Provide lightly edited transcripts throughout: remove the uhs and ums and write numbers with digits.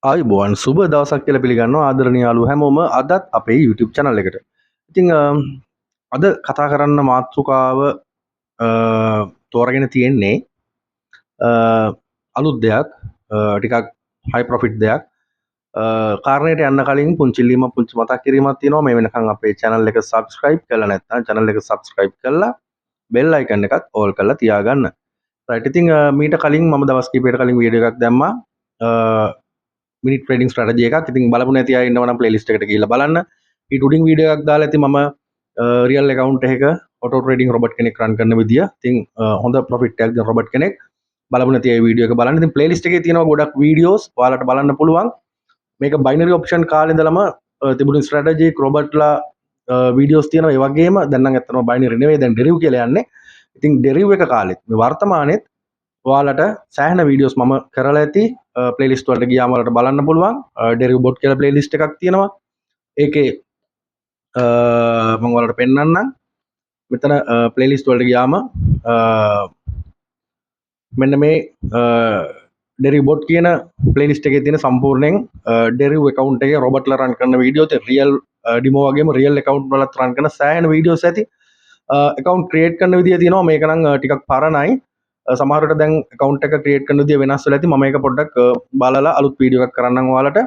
ආයුබෝවන් සුබ දවසක් කියලා පිළිගන්නවා ආදරණීය යාළුවෝ හැමෝම අදත් අපේ YouTube channel එකට. ඉතින් අද කතා කරන්න මාතෘකාව තෝරගෙන තියෙන්නේ අලුත් දෙයක් ටිකක් high profit දෙයක්. කාරණයට යන්න කලින් පුංචි මතක් කිරීමක් තියෙනවා. මේ වෙනකන් අපේ channel එක subscribe කරලා නැත්නම් channel එක subscribe කරලා bell icon එකත් all කරලා තියාගන්න. right ඉතින් මීට කලින් මම දවස් කිහිපයකට කලින් වීඩියෝ එකක් දැම්මා. මිනිත් ට්‍රේඩින් ස්ට්‍රැටජි එකක්. ඉතින් බලමු නැති අය ඉන්නවා නම් ප්ලේලිස්ට් එකට ගිහිල්ලා බලන්න. ඊට උඩින් වීඩියෝ එකක් දාලා ඇති මම රියල් account එකක auto trading robot කෙනෙක් run කරන විදිය. ඉතින් හොඳ profit එකක් දෙන robot කෙනෙක්. බලමු නැති අය වීඩියෝ එක බලන්න. ඉතින් ප්ලේලිස්ට් එකේ තියෙනවා ගොඩක් වීඩියෝස් ඔයාලට බලන්න පුළුවන්. මේක binary option කාලේ ඉඳලම තිබුණු ස්ට්‍රැටජි robotලා වීඩියෝස් තියෙනවා. ඒ වගේම දැන් නම් ඇත්තටම binary නෙවෙයි දැන් derivative කියලා යන්නේ. ඉතින් derivative එක කාලෙත් මේ වර්තමානයේත් ඔයාලට සෑහෙන වීඩියෝස් මම කරලා ඇති ප්ලේලිස්ට් වලට ගියාම ඔයාලට බලන්න පුළුවන් derivative bot කියලා ප්ලේලිස්ට් එකක් තියෙනවා ඒකේ මම ඔයාලට පෙන්නන්නම් මෙතන ප්ලේලිස්ට් වලට ගියාම මෙන්න මේ derivative bot කියන ප්ලේලිස්ට් එකේ තියෙන සම්පූර්ණයෙන් derivative account එකේ robotලා run කරන වීඩියෝත් real demo වගේම real account වලත් run කරන සෑහෙන වීඩියෝස් ඇති account create කරන විදිය තියෙනවා මේක නම් ටිකක් පරණයි සමහරට දැන් account එක create කරන විදිය වෙනස් වෙලා ඇති මම මේක පොඩ්ඩක් බලලා අලුත් වීඩියෝ එකක් කරන්නම් ඔයාලට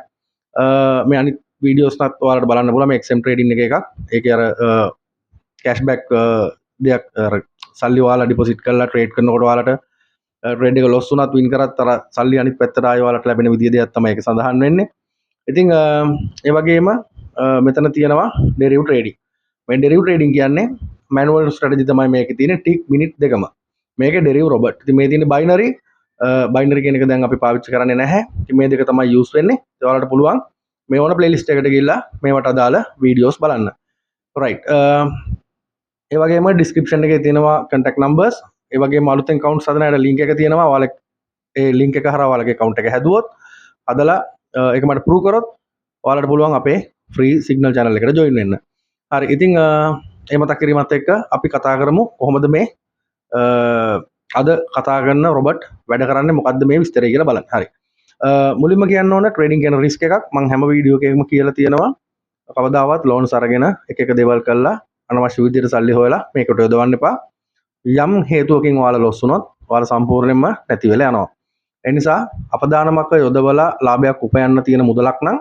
මේ අනිත් වීඩියෝස් නත් ඔයාලට බලන්න පුළුවන් මේ XM trading එකේ එකක් ඒකේ අර cashback දෙයක් අර සල්ලි ඔයාලා deposit කරලා trade කරනකොට ඔයාලට trade එක loss වුණත් win කරත් අර සල්ලි අනිත් පැත්තට ආයෙ ඔයාලට ලැබෙන විදිය දෙයක් තමයි ඒක සඳහන් වෙන්නේ ඉතින් ඒ වගේම මෙතන තියෙනවා derivative trading මේ derivative trading කියන්නේ manual strategy තමයි මේකේ තියෙන්නේ tick minute දෙකම මේක derivative robot. ඉතින් මේ තියෙන binary කියන එක දැන් අපි පාවිච්චි කරන්නේ නැහැ. ඉතින් මේ දෙක තමයි use වෙන්නේ. ඒ ඔයාලට පුළුවන් මේ ඕන playlist එකට ගිහිල්ලා මේවට අදාළ videos බලන්න. right. ඒ වගේම description එකේ තියෙනවා contact numbers. ඒ වගේම අලුතෙන් account හදන අයට link එක තියෙනවා. ඔයාලා ඒ link එක හරහා ඔයාලගේ account එක හැදුවොත් හදලා ඒක මට prove කරොත් ඔයාලට පුළුවන් අපේ free signal channel එකට join වෙන්න. හරි. ඉතින් ඒ මතක් කිරීමත් එක්ක අපි කතා කරමු කොහොමද මේ අද කතා කරන රොබට් වැඩ කරන්නේ මොකද්ද මේ විස්තරය කියලා බලන්න. හරි. මුලින්ම කියන්න ඕන ට්‍රේඩින් කියන රිස්ක් එකක් මම හැම වීඩියෝ එකකම කියලා තියෙනවා. කවදාවත් ලෝන්ස් අරගෙන එක දේවල් කරලා අනවශ්‍ය විදිහට සල්ලි හොයලා මේකට යොදවන්න එපා. යම් හේතුවකින් ඔයාලා ලොස් වුණොත් ඔයාලා සම්පූර්ණයෙන්ම නැති වෙලා යනවා. ඒ නිසා අපදානමක යොදවලා ලාභයක් උපයන්න තියෙන මුදලක් නම්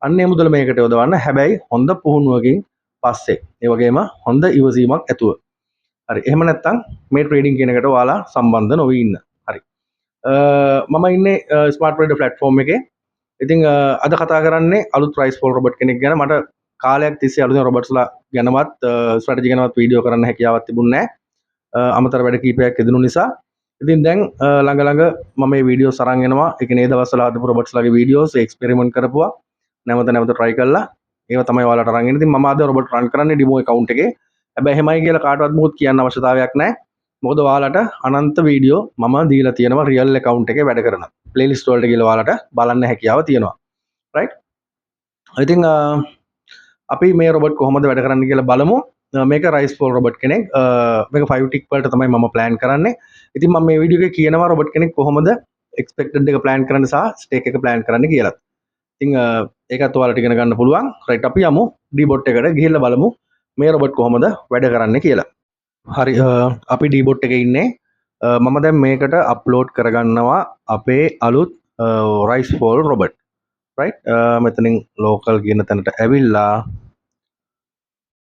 අන්නේ මුදල මේකට යොදවන්න. හැබැයි හොඳ පුහුණුවකින් පස්සේ. ඒ වගේම හොඳ ඉවසීමක් ඇතුව. හරි එහෙම නැත්නම් මේ ට්‍රේඩින් කියන එකට ඔයාලා සම්බන්ධ නොවී ඉන්න. හරි. මම ඉන්නේ ස්මාර්ට් ට්‍රේඩර් ප්ලැට්ෆෝම් එකේ. ඉතින් අද කතා කරන්නේ අලුත් රයිස් ෆෝල් රොබට් කෙනෙක් ගැන. මට කාලයක් තිස්සේ අලුතෙන් රොබට්ස්ලා ගැනවත් ස්ට්‍රැටජි ගැනවත් වීඩියෝ කරන්න හැකියාවක් තිබුණේ නැහැ. අමතර වැඩ කීපයක් යෙදුණු නිසා. ඉතින් දැන් ළඟ මම මේ වීඩියෝස් අරන් එනවා. ඒ කියන්නේ මේ දවස්වල හදපු රොබට්ස්ලාගේ වීඩියෝස් එක්ස්පෙරිමන්ට් කරපුවා. නැවත try කරලා ඒවා තමයි ඔයාලට අරන් එන්නේ. ඉතින් මම අද රොබට් රන් කරන්නේ ඩෙමෝ account එකේ. හැබැයි එහෙමයි කියලා කාටවත් මොකුත් කියන්න අවශ්‍යතාවයක් නැහැ. මොකද ඔයාලට අනන්ත වීඩියෝ මම දීලා තියෙනවා රියල් account එකේ වැඩ කරන. playlist වලට ගිහලා ඔයාලට බලන්න හැකියාව තියෙනවා. right? ඉතින් අපි මේ රොබට් කොහොමද වැඩ කරන්නේ කියලා බලමු. මේක රයිස් ෆෝල් රොබට් කෙනෙක්. මේක 5 tick වලට තමයි මම plan කරන්නේ. ඉතින් මම මේ වීඩියෝ එකේ කියනවා රොබට් කෙනෙක් කොහොමද expected එක plan කරන්න සහ stake එක plan කරන්න කියලා. ඉතින් ඒකත් ඔයාලට ඉගෙන ගන්න පුළුවන්. right අපි යමු dbot එකට ගිහිල්ලා බලමු. මේ රොබට් කොහොමද වැඩ කරන්නේ කියලා. හරි අපි dbot එකේ ඉන්නේ. මම දැන් මේකට අප්ලෝඩ් කරගන්නවා අපේ අලුත් rice fall robot. right මෙතනින් local කියන තැනට ඇවිල්ලා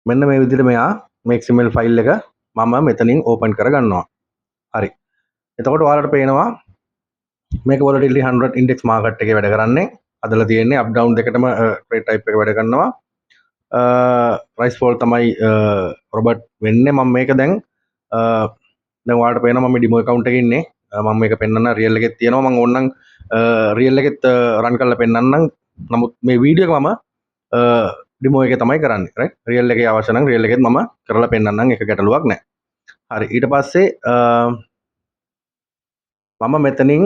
මෙන්න මේ විදිහට මෙයා මේ XML ෆයිල් එක මම මෙතනින් ඕපන් කරගන්නවා. හරි. එතකොට ඔයාලට පේනවා මේක volatility 100 index market එකේ වැඩ කරන්නේ. අදලා තියෙන්නේ up down දෙකටම trade type එක වැඩ කරනවා. රයිස් ෆෝල් තමයි රොබට් වෙන්නේ. මම මේක දැන් ඔයාලට පේනවා මම ඩෙමෝ account එකේ ඉන්නේ. මම මේක පෙන්නන්න රියල් එකෙත් තියෙනවා. මම ඕනනම් රියල් එකෙත් රන් කරලා පෙන්නන්නම්. නමුත් මේ වීඩියෝ එක මම ඩෙමෝ එකේ තමයි කරන්නේ. right රියල් එකේ අවශ්‍ය නම් රියල් එකෙත් මම කරලා පෙන්නන්නම්. ඒක ගැටලුවක් නැහැ. හරි ඊට පස්සේ මම මෙතනින්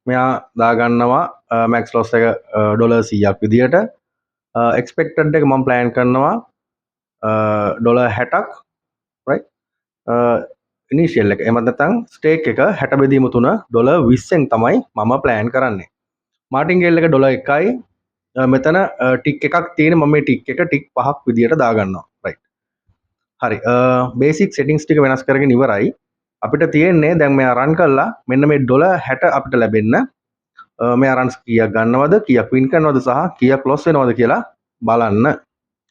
මෙයා දාගන්නවා max loss එක $100ක් විදියට. expected එක මම plan කරනවා $60ක් right initial එක එහෙම නැත්නම් stake එක 60 බෙදීම 3 $20න් තමයි මම plan කරන්නේ මාටින්ගේල් එක $1යි. මෙතන ටික් එකක් තියෙන මම මේ ටික් එක ටික් 5ක් විදියට දාගන්නවා. රයිට්. හරි. බේසික් සෙටින්ග්ස් ටික වෙනස් කරගෙන ඉවරයි. අපිට තියෙන්නේ දැන් මෙයා රන් කළා මෙන්න මේ $60 අපිට ලැබෙන්න මෙයා රන්ස් කීයක් ගන්නවද කීයක් වින් කරනවද සහ කීයක් ලොස් වෙනවද කියලා බලන්න.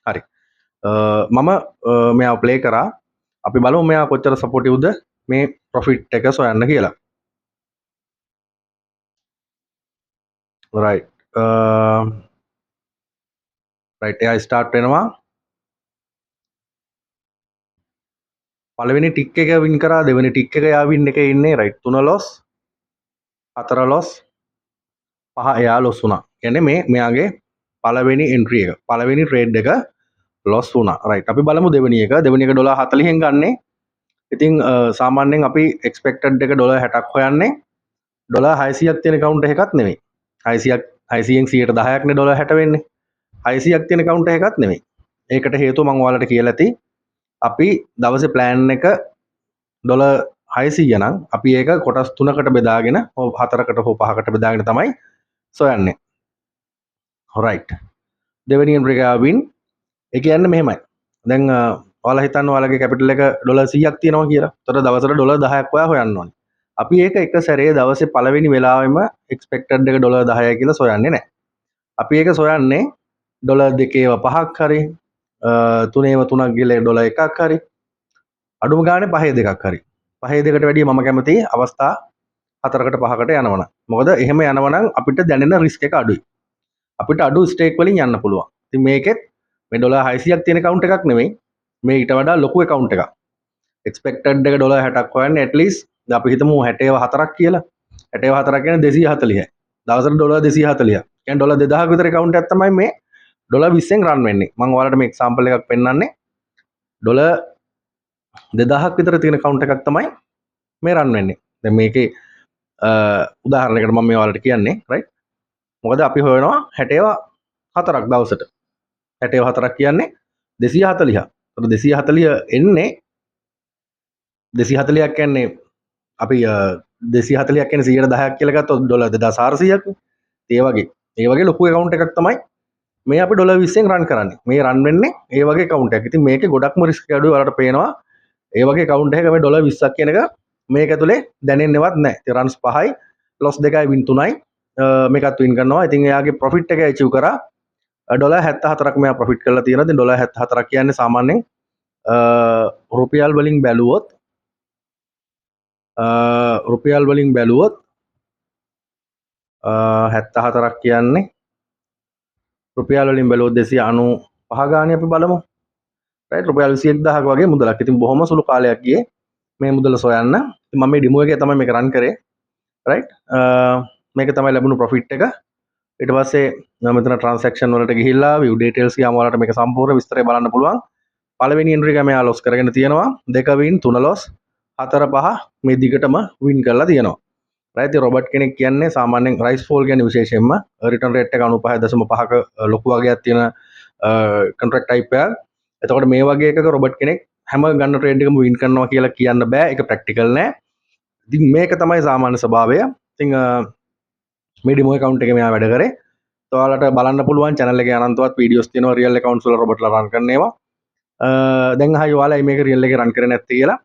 හරි. මම මෙයා ප්ලේ කරා. අපි බලමු මෙයා කොච්චර සපෝටිව්ද මේ ප්‍රොෆිට් එක සොයන්න කියලා. රයිට්. රයිට් එයා ස්ටාර්ට් වෙනවා. පළවෙනි ටික් එක වින් කරා දෙවෙනි ටික් එක එයා වින් එකේ ඉන්නේ. රයිට්. 3 ලොස් 4 ලොස් 5 එයා ලොස් වුණා. කියන්නේ මේ මෙයාගේ පළවෙනි එන්ට්‍රි එක පළවෙනි ට්‍රේඩ් එක ලොස් වුණා. රයිට්. අපි බලමු දෙවෙනි එක. දෙවෙනි එක $40න් ගන්නේ. ඉතින් සාමාන්‍යයෙන් අපි එක්ස්පෙක්ටඩ් එක $60ක් හොයන්නේ. $600ක් තියෙන කවුන්ට් එකක් නෙමෙයි. 600න් 10%ක් නේ $60 වෙන්නේ. 600ක් තියෙන කවුන්ට් එකක් නෙමෙයි. ඒකට හේතුව මම ඔයාලට කියලා ඇති. අපි දවසේ ප්ලෑන් එක $600 නම් අපි ඒක කොටස් 3කට බෙදාගෙන 4කට හෝ 5කට බෙදාගෙන තමයි සොයන්නේ. රයිට්. දෙවෙනි එන්ට්‍රි එක වින්. ඒ කියන්නේ මෙහෙමයි. දැන් ඔයාලා හිතන්න ඔයාලගේ කැපිටල් එක $100ක් තියෙනවා කියලා. එතකොට දවසට $10ක් ඔයා හොයන්න ඕනේ. අපි ඒක එක සැරේ දවසේ පළවෙනි වෙලාවෙම එක්ස්පෙක්ටඩ් එක $10යි කියලා සොයන්නේ නැහැ. අපි ඒක සොයන්නේ $2ව 5ක් හරි 3ව 3ක් ගිහලා $1ක් හරි අඩුම ගානේ 5 2ක් හරි 5 2කට වැඩිය මම කැමති අවස්ථා 4කට 5කට යනවනම්. මොකද එහෙම යනවනම් අපිට දැනෙන රිස්ක් එක අඩුයි. අපිට අඩු ස්ටේක් වලින් යන්න පුළුවන්. ඉතින් මේකෙත් මේ $600ක් තියෙන account එකක් නෙමෙයි. මේ ඊට වඩා ලොකු account එකක්. expected එක $60ක් හොයන්නේ at least දැන් අපි හිතමු 60ව 4ක් කියලා. 60ව 4ක් කියන්නේ 240යි. දවසට $240. කියන්නේ $2000ක විතර account එකක් තමයි මේ $20න් රන් වෙන්නේ. මම ඔයාලට මේ example එකක් පෙන්නන්නේ. $2000ක් විතර තියෙන account එකක් තමයි මේ රන් වෙන්නේ. දැන් මේකේ උදාහරණයකට මම මේ ඔයාලට කියන්නේ right. මොකද අපි හොයනවා 60ව 4ක් දවසට. 60ව 4ක් කියන්නේ 240ක්. ඒතර 240 එන්නේ 240ක් කියන්නේ අපි 240ක් කියන්නේ 110ක් කියලා ගත්තොත් $2400ක් නේ. ඒ වගේ ලොකු account එකක් තමයි මේ අපි $20න් රන් කරන්නේ. මේ රන් වෙන්නේ ඒ වගේ account එකක්. ඉතින් මේකේ ගොඩක්ම රිස්ක් අඩුයි. ඔයාලට පේනවා ඒ වගේ account එකක මේ $20ක් කියන එක මේක ඇතුලේ දැනෙන්නේවත් නැහැ. ඉතින් runs 5යි, loss 2යි, win 3යි මේකත් win කරනවා. ඉතින් එයාගේ profit එක achieve කරා $74ක් මෙයා profit කරලා තියෙනවා. ඉතින් $74ක් කියන්නේ සාමාන්‍යයෙන් රුපියල් වලින් බැලුවොත් $74ක් කියන්නේ රුපියල් වලින් බැලුවොත් 295 ගානේ අපි බලමු. රයිට් රුපියල් 21000ක වගේ මුදලක්. ඉතින් බොහොම සුළු කාලයක් ගියේ මේ මුදල සොයන්න. ඉතින් මම මේ ඩෙමෝ එකේ තමයි මේක රන් කරේ. රයිට් මේක තමයි ලැබුණු ප්‍රොෆිට් එක. ඊට පස්සේ මෙතන ට්‍රාන්සැක්ෂන් වලට ගිහිල්ලා view details ගියාම ඔයාලට මේක සම්පූර්ණ විස්තරය බලන්න පුළුවන්. පළවෙනි එන්ට්‍රි එක මෙයා ලොස් කරගෙන තියෙනවා. 2 win 3 loss 4 5 මේ දිගටම win කරලා තියෙනවා. රයිට් රොබර්ට් කෙනෙක් කියන්නේ සාමාන්‍යයෙන් රයිස් ෆෝල් කියන්නේ විශේෂයෙන්ම රිටර්න් රේට් එක 95.5ක ලොකු වගේක් තියෙන කොන්ට්‍රැක්ට් ටයිප් එකක්. එතකොට මේ වගේ එකක රොබර්ට් කෙනෙක් හැම ගන්න ට්‍රේඩ් එකම වින් කරනවා කියලා කියන්න බෑ. ඒක ප්‍රැක්ටිකල් නෑ. ඉතින් මේක තමයි සාමාන්‍ය ස්වභාවය. ඉතින් මේ ඩෙමෝ account එකේ මෙයා වැඩ කරේ. ඔයාලට බලන්න පුළුවන් channel එකේ අනන්තවත් වීඩියෝස් තියෙනවා real accounts වල රොබර්ට්ලා රන් කරන ඒවා. දැන් අහයි ඔයාලා මේක real එකේ රන් කරේ නැත්තේ කියලා.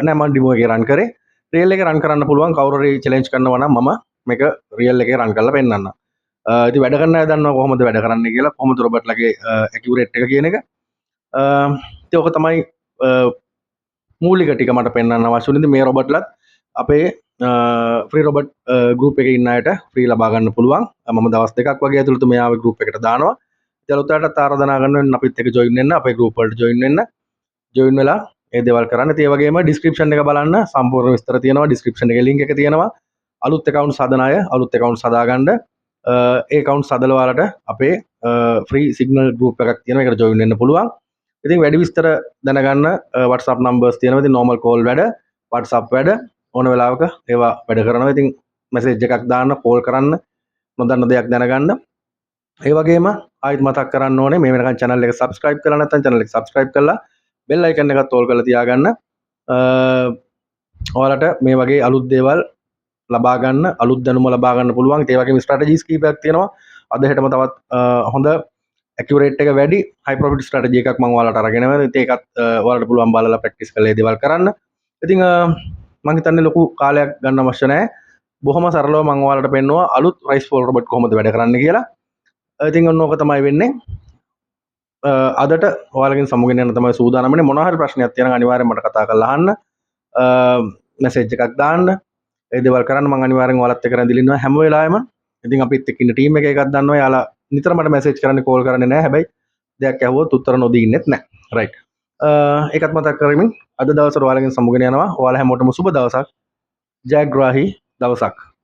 නෑ මම ඩෙමෝ එකේ රන් කරේ. real එකේ රන් කරන්න පුළුවන් කවුරු හරි challenge කරනවා නම් මම මේක real එකේ රන් කරලා පෙන්නන්නම්. ඉතින් වැඩ කරන්න අය දන්නවා කොහොමද වැඩ කරන්නේ කියලා කොහොමද රොබර්ට්ලාගේ accurate එක කියන එක. ඉතින් ඔක තමයි මූලික ටික මට පෙන්වන්න අවශ්‍ය වුණේ. මේ රොබර්ට්ලත් අපේ ෆ්‍රී රොබර්ට් ගෲප් එකේ ඉන්න අයට ෆ්‍රී ලබා ගන්න පුළුවන්. මම දවස් දෙකක් වගේ ඇතුළත මෙයාව ගෲප් එකට දානවා. ඉතින් අලුත් අයටත් ආරාධනා කරනවා අපිත් එක්ක join වෙන්න, අපේ ගෲප් වලට join වෙන්න. join වෙලා ඒ දේවල් කරන්න. ඉතින් ඒ වගේම description එක බලන්න සම්පූර්ණ විස්තර තියෙනවා. description එකේ link එක තියෙනවා. අලුත් accounts හදන අය අලුත් accounts හදාගන්න ඒ accounts හදලා ඔයාලට අපේ free signal group එකක් තියෙනවා. ඒකට join වෙන්න පුළුවන්. ඉතින් වැඩි විස්තර දැනගන්න WhatsApp numbers තියෙනවා. ඉතින් normal call වැඩ, WhatsApp වැඩ ඕන වෙලාවක ඒවා වැඩ කරනවා. ඉතින් message එකක් දාන්න, call කරන්න, නොදන්න දෙයක් දැනගන්න. ඒ වගේම ආයෙත් මතක් කරන්න ඕනේ මේ වෙනකන් channel එක subscribe කරලා නැත්නම් channel එක subscribe කරලා bell icon එකත් all කරලා තියාගන්න. ඔයාලට මේ වගේ අලුත් දේවල් ලබා ගන්න අලුත් දැනුම ලබා ගන්න පුළුවන්. ඒ වගේම ස්ට්‍රැටජිස් කීපයක් තියෙනවා. අද හෙටම තවත් හොඳ ඇකියුරේට් එක වැඩි හයි ප්‍රොෆිට් ස්ට්‍රැටජි එකක් මම ඔයාලට අරගෙන එනවා. ඉතින් ඒකත් ඔයාලට පුළුවන් බලලා ප්‍රැක්ටිස් කරලා ඒ දේවල් කරන්න. ඉතින් මම හිතන්නේ ලොකු කාලයක් ගන්න අවශ්‍ය නැහැ. බොහොම සරලව මම ඔයාලට පෙන්නුවා අලුත් රයිස් ෆෝල් රොබොට් කොහොමද වැඩ කරන්න කියලා. ඉතින් ඔන්න ඕක තමයි වෙන්නේ. අදට ඔයාලගෙන් සමුගෙන යන තමයි සූදානම්නේ. මොනවා හරි ප්‍රශ්නයක් තියෙනවා අනිවාර්යෙන් මට කතා කරලා අහන්න. මැසේජ් එකක් දාන්න. ඒ දේවල් කරන්න මම අනිවාර්යෙන් ඔයාලත් එක්ක රැඳිලා ඉන්නවා හැම වෙලාවෙම. ඉතින් අපිත් එක්ක ඉන්න ටීම් එක එකක් දන්නවා. යාලා නිතර මට මැසේජ් කරන්නේ කෝල් කරන්නේ නැහැ. හැබැයි දෙයක් ඇහුවොත් උත්තර නොදී ඉන්නෙත් නැහැ. රයිට්. ඒකත් මතක් කරමින් අද දවසට ඔයාලගෙන් සමුගෙන යනවා. ඔයාලා හැමෝටම සුබ දවසක්. ජයග්‍රාහී දවසක්.